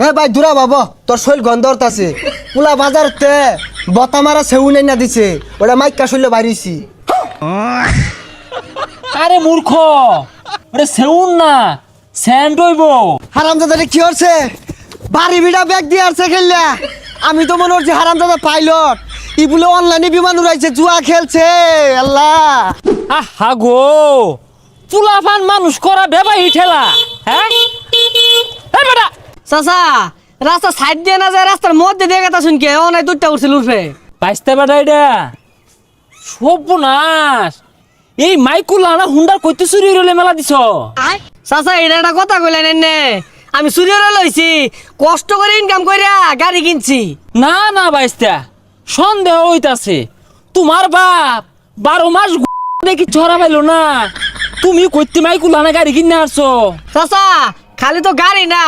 এ ভাই দূরা বাবা তোর শৈল গন্ধরত আছে পুলা বাজারতে বতা মারা সেউ নাই না দিছে ওটা মাইকা শৈল বাড়িছি। আরে মূর্খ, ওরে সেউন না স্যান্ড হইব। হারামজাদা কি হচ্ছে বাড়ি বিড়া ব্যাগ দিয়ে আসছে খেললা। আমি তো মনে হচ্ছে হারামজাদা পাইলট ই বলে অনলাইনে বিমান উড়াইছে জুয়া খেলছে। আল্লাহ আহা গো, চুলাফান মানুষ করা বেবাই ঠেলা। হ্যাঁ বেটা চাচা রাস্তা সাইড দিয়ে না যায় রাস্তার মধ্যে দিয়ে গেতা শুনকে ও নাই দুধটা উঠছিল উঠবে বাইসতে বেটা এটা সর্বনাশ। এই মাইকুলা না হুন্ডার কইতে চুরি হইলে মেলা দিছ। চাচা এটা একটা কথা কইলেন এনে আমি চুরিরে লইছি কষ্ট করে ইনকাম কইরা গাড়ি কিনছি। না না বাইস্তা, সন্দেহ হইতাছে তোমার বাপ 12 মাস দেখি ছড়া পাইলো না, তুমি কইতে মাইকুলা না গাড়ি কিনে আসছো। চাচা খালি তো গাড়ি না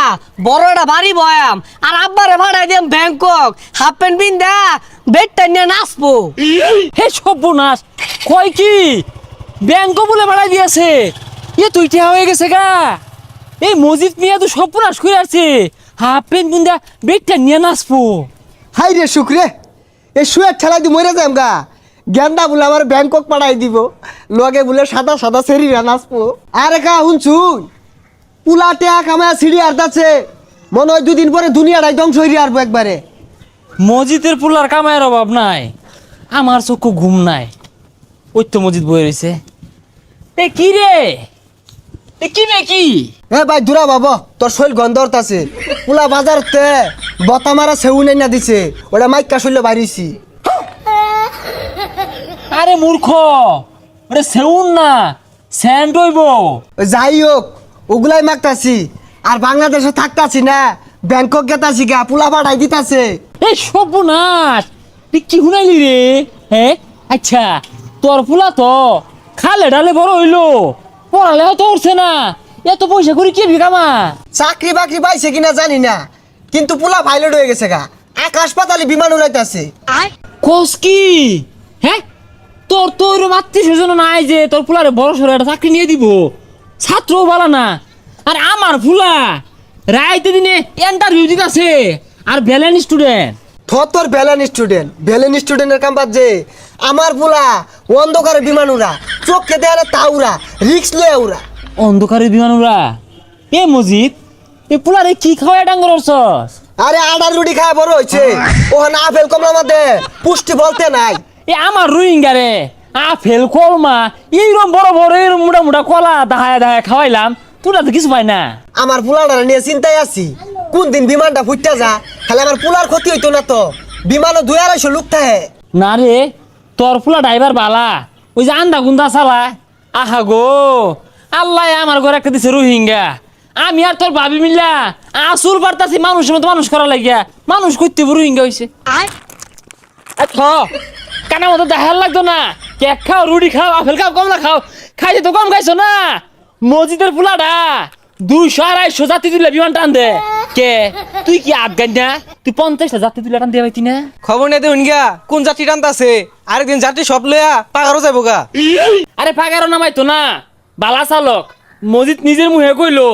বড় একটা বাড়ি বয়াম আর আব্বারে ভাড়াই দিম ব্যাংকক হাফ প্যান্ট পিন্দা বেডটা নিয়ে নাচবো। হে সর্বনাশ, কয় কি ব্যাংক বলে বাড়াই দিয়েছে? এ তুই ঠেয়া হয়ে গেছে গা। এই মজিদ মিয়া তো সর্বনাশ করে আছে, হাফ প্যান্ট বুন্দা বেগটা নিয়ে নাচবো। হাই রে শুক্রে এ শুয়ে ঠেলাই দি মরে যাম গা। গেন্দা বলে আমার ব্যাংকক পাঠাই দিব লগে বলে সাদা সাদা সেরিরা নাচবো। আরে কা শুনছুন পুলা টেয়া কামায় সিঁড়ি আর্দাচ্ছে মনে হয় দুদিন পরে দুনিয়াটাই ধ্বংস হয়ে আসবো একবারে। মসজিদের পুলার কামায়ের অভাব নাই, আমার চক্ষু ঘুম নাই। ওই তো মসজিদ বয়ে রয়েছে। এ কি রে, এ কি রে কি? এ ভাই দূরা বাবা তোর শৈল গন্ধরত আছে পুলা বাজারতে বতা মারা সেউ নাই না দিছে ওটা মাইকা শৈল বাড়িছি। আরে মূর্খ, ওরে সেউন না স্যান্ড হইব। যাই হোক ওগুলাই মাগতাছি আর বাংলাদেশে থাকতাছি না ব্যাংকক গেতাছি গা পুলা পাঠাই দিতাছে। এই সর্বনাশ, তুই কি শুনাইলি রে? হ্যাঁ আচ্ছা, তোর ফুলা তো খালে ডালে বড় হইলো, পড়ালেও তো উঠছে না, এত পয়সা করে কি বিকামা? চাকরি বাকরি পাইছে কিনা জানি না কিন্তু পুলা পাইলট হয়ে গেছে গা, আকাশ পাতালে বিমান উড়াইতাছে। কোস কি? হ্যাঁ তোর তো ওইরকম আত্মীয় স্বজন নাই যে তোর ফুলারে বড় সড়ো একটা চাকরি নিয়ে দিব, ছাত্রও বলা না। আর আমার ফুলা রাইতে দিনে ইন্টারভিউ দিতেছে আর ভ্যালেন্ট স্টুডেন্ট। তোর ভ্যালেন স্টুডেন্টের কাম বাদ যে আমার পুলা অন্ধকারে বিমান উড়া চোখকে দেয়ালে তা উড়া রিক্স লয়ে উড়া। অন্ধকারে বিমান উড়া? এ মজিদ, এ পুলারে কি খাওয়া ডাঙ্গর অর্চস? আরে আডার রুটি খায় বড় হয়েছে ওখানে আপেল কমলা মধ্যে পুষ্টি বলতে নাই। এ আমার রোহিঙ্গা রে আপেল কলমা এইরকম বড় বড় এরকম মোটা মোটা কলা দাহায় দাহায় খাওয়াইলাম, তোরা তো কিছু পাই না। আমার পুলাটা নিয়ে চিন্তায় আছি কোন দিন বিমানটা ফুটতে যা, খালি আমার পুলার ক্ষতি হইতো না তো। বিমানও 2-250 লোক থাকে। না রে, তোর ফুলা ড্রাইভার বালা, ওই যে আন্দা গুন্দা চালা। আহা গো, আল্লাহ আমার ঘরে একটা দিছে রোহিঙ্গা, আমি আর তোর ভাবি মিল্লা আসুর বার্তাছি মানুষের মতো মানুষ করা লাগিয়া মানুষ করতে রোহিঙ্গা হয়েছে। কানা মতো দেখার লাগতো না, কেক খাও রুটি খাও আপেল খাও কমলা খাও, খাইতে তো কম খাইছো না। মসজিদের ফুলাটা 200-250 জাতি তুলে বিমান টান দে। কে তুই কি আফগান না? তুই 50টা জাতি তুলে টান দিয়ে পাইতি না? খবর নেই দেখুন গা কোন যাত্রী টানতাছে, আরেকদিন যাত্রী সব লয়া পাগারও যাবো গা। আরে পাগারও নামাইতো না, বালা চালক মসজিদ নিজের মুহে কইলো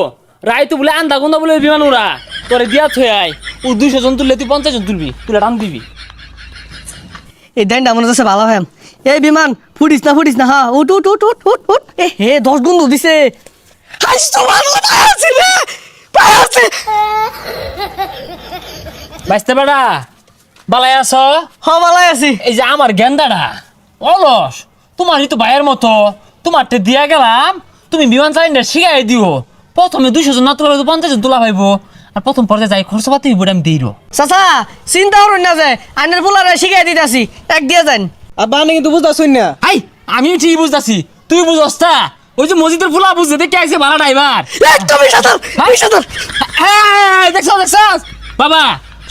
রায় তো বলে আন্দা গুন্দা বলে বিমান উড়া তোরে দিয়া থই আই, ও 200 জন তুললে তুই 50 জন তুলবি, তুলে টান দিবি। এই দেন মনে হচ্ছে ভালো হ্যাম। এই বিমান ফুটিস না হ্যাঁ উঠ উঠ উঠ উঠ উঠ উঠ। এ হে 10 গুণ দিছে। বাইসতে বেড়া বালাই আছ? হ ভালাই আছি। এই যে আমার গেন্দাটা অলস, তোমারই তো ভাইয়ের মতো, তোমারটা দিয়া গেলাম, তুমি বিমান চালিনা শিখাই দিও। প্রথমে 200 জন না তোলা 50 জন তোলা পাইবো, আর প্রথম পর্যায়ে যাই খরচ পাতি হইব আমি দিই। চাচা চিন্তা করুন না যে আইনের পোলারে শিখাই দিতেছি এক দিয়ে যান। আর বানে কিন্তু বুঝতেছুন না। আই আমি ঠিক বুঝতাছি, তুই বুঝস তা? ওই যে মসজিদের ফুলা বুঝতে দেখে আইছে ভাড়া ড্রাইভার। একদমই সাঁতার সাঁতার। দেখছ বাবা,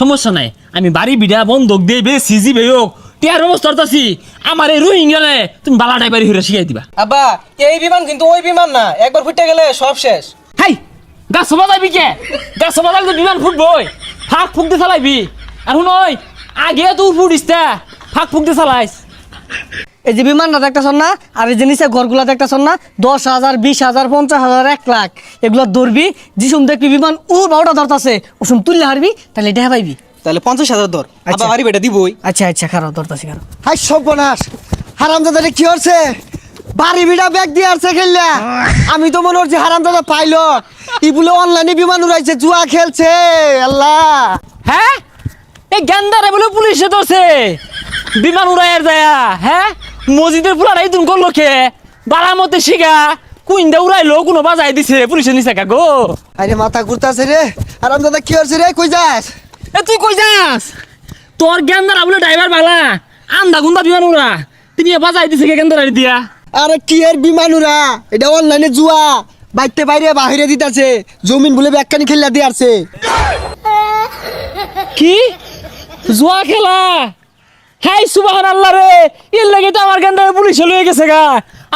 সমস্যা নাই, আমি বাড়ি বিড়া বন্ধক দিয়ে বে সিজি বে হোক টিয়ার ব্যবস্থা করতেছি। আমার এই রোহিঙ্গালে তুমি বালা ড্রাইভারি হইরা শিখাই দিবা। আব্বা এই বিমান কিন্তু ওই বিমান না, একবার ফুটে গেলে সব শেষ। হাই গাছ বাজাবি কে? গাছ বাজালে তো বিমান ফুটবই, ফাঁক ফুক দিয়ে চালাইবি। আর শুন ওই আগে তুই ফুটিস তা ফাঁক ফুক দিয়ে চালাইস। এই যে বিমানটা দেখতেছন না, আর এই যে নিচে ঘরগুলা দেখতেছন না, 10,000, 20,000, 50,000, 1 লাখ এগুলো ধরবি। যিসুম দেখবি বিমান বারোটা ধরতাছে, ওসুম তুললে হারবি, তাহলে দেখা পাইবি। তাহলে 50,000 ধর, আচ্ছা। আবার বাড়ি বেটা দিবই। আচ্ছা আচ্ছা, খারাপ ধরতাছি খারাপ। হাই সর্বনাশ, হারামজাদারে কি হচ্ছে? বাড়ি বিড়া ব্যাগ দিয়ে আসছে খেললা। আমি তো মনে হচ্ছে হারামজাদা পাইলট, ই বলে অনলাইনে বিমান উড়াইছে, জুয়া খেলছে। আল্লাহ, হ্যাঁ এই গেন্দারে বলে পুলিশে ধরছে বিমান উড়াইয়ার যায়া। হ্যাঁ মসজিদের পুলার এই দিন করলো কে বাড়ার মধ্যে শিখা কুইন্দা উড়াইলো, কোনো বাজাই দিছে পুলিশে নিছে কা গো। আরে মাথা ঘুরতাছে রে। হারামজাদা কি হচ্ছে রে? কই যাস? এ তুই কই যাস? তোর গেন্দারা বলে ড্রাইভার বালা আন্দা গুন্দা বিমান উড়া, তিনি বাজাই দিছে কে গেন্দারা দিয়া। আরে কি এর বিমান উড়া? এটা অনলাইনে জুয়া, বাইতে বাইরে বাহিরে দিতাছে, জমিন বলে ব্যাগখানি খেললা দিয়ে আসছে। কি জুয়া খেলা? হাই সুবহানাল্লাহ রে, এর লাগে তো আমার গেন্দারা পুলিশে লয়ে গেছে গা।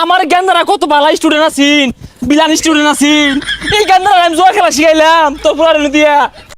আমার গেন্দারা কত ভালো স্টুডেন্ট আছিন, বিলান স্টুডেন্ট আছিন, এই গেন্দারা আমি জুয়া খেলা শিখাইলাম তোর পুরানো দিয়া।